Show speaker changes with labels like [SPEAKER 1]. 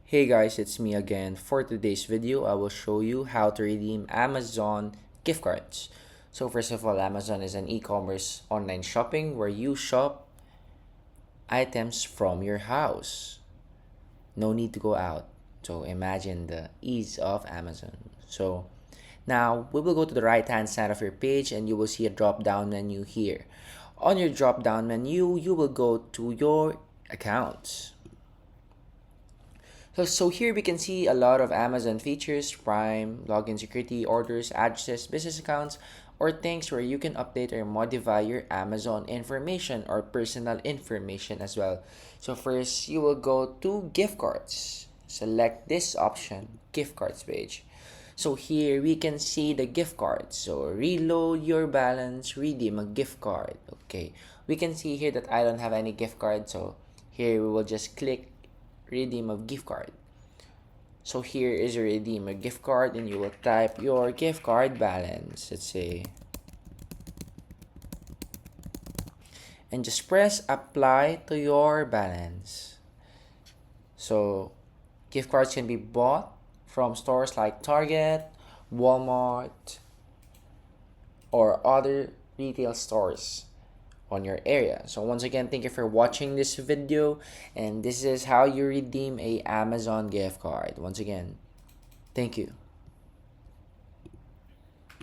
[SPEAKER 1] Hey guys, it's me again. For today's video, I will show you how to redeem Amazon gift cards. So first of all, Amazon is an e-commerce online shopping where you shop items from your house. No need to go out. So imagine the ease of Amazon. So now we will go to the right hand side of your page and you will see a drop down menu here. On your drop down menu, you will go to your accounts. So here we can see a lot of Amazon features, Prime, login security, orders, addresses, business accounts, or things where you can update or modify your Amazon information or personal information as well. So first, you will go to gift cards. Select this option, gift cards page. So here we can see the gift cards. So reload your balance, redeem a gift card. Okay, we can see here that I don't have any gift card. So here we will just click redeem a gift card. So here is your redeem a gift card and you will type your gift card balance, let's say, and just press apply to your balance. So gift cards can be bought from stores like Target, Walmart, or other retail stores on your area. So once again, thank you for watching this video, and this is how you redeem a Amazon gift card. Once again, thank you.